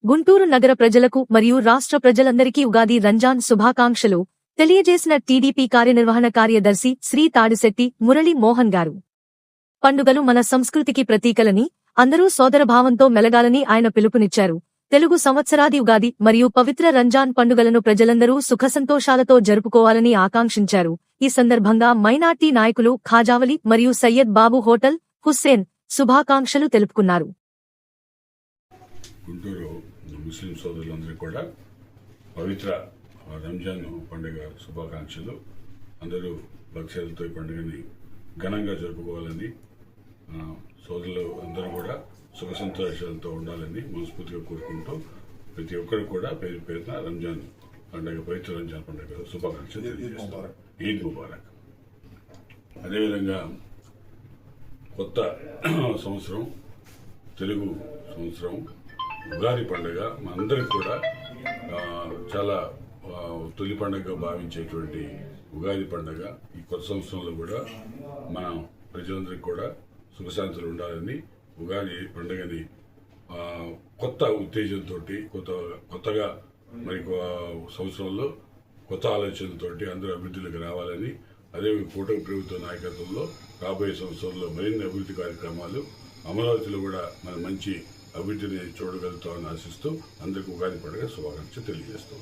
గుంటూరు నగర ప్రజలకు మరియు రాష్ట్ర ప్రజలందరికీ ఉగాది రంజాన్ శుభాకాంక్షలు తెలియజేసిన టీడీపీ కార్యనిర్వహణ కార్యదర్శి శ్రీ తాడిశెట్టి మురళీ మోహన్ గారు. పండుగలు మన సంస్కృతికి ప్రతీకలని, అందరూ సోదరభావంతో మెలగాలని ఆయన పిలుపునిచ్చారు. తెలుగు సంవత్సరాది ఉగాది మరియు పవిత్ర రంజాన్ పండుగలను ప్రజలందరూ సుఖసంతోషాలతో జరుపుకోవాలని ఆకాంక్షించారు. ఈ సందర్భంగా మైనార్టీ నాయకులు ఖాజావలి మరియు సయ్యద్ బాబు హోటల్ హుస్సేన్ శుభాకాంక్షలు తెలుపుకున్నారు. గుంటూరు ముస్లిం సోదరులందరూ కూడా పవిత్ర రంజాన్ పండుగ శుభాకాంక్షలు. అందరూ భక్ష్యాలతో ఈ పండుగని ఘనంగా జరుపుకోవాలని, సోదరులు అందరూ కూడా సుఖ సంతోషాలతో ఉండాలని మనస్ఫూర్తిగా కోరుకుంటూ ప్రతి ఒక్కరు కూడా పేరు పేరున రంజాన్ పండుగ, పవిత్ర రంజాన్ పండుగ శుభాకాంక్షలు తెలియజేస్తారు. ఈద్ ముబారక్. అదేవిధంగా కొత్త సంవత్సరం, తెలుగు సంవత్సరం ఉగాది పండుగ మనందరికి కూడా చాలా తొలి పండుగగా భావించేటువంటి ఉగాది పండుగ ఈ కొత్త సంవత్సరంలో కూడా మన ప్రజలందరికీ కూడా సుఖశాంతులు ఉండాలని, ఉగాది పండుగని కొత్త ఉత్తేజంతో కొత్తగా మరి సంవత్సరంలో కొత్త ఆలోచనలతోటి అందరూ అభివృద్ధిలోకి రావాలని, అదే కూటమి ప్రభుత్వ నాయకత్వంలో రాబోయే సంవత్సరంలో మరిన్ని అభివృద్ధి కార్యక్రమాలు అమరావతిలో కూడా మన మంచి అభివృద్ధిని చూడగలుగుతామని ఆశిస్తూ అందరికీ ఉగాది పండుగ శుభాకాంక్షలు తెలియజేస్తాం.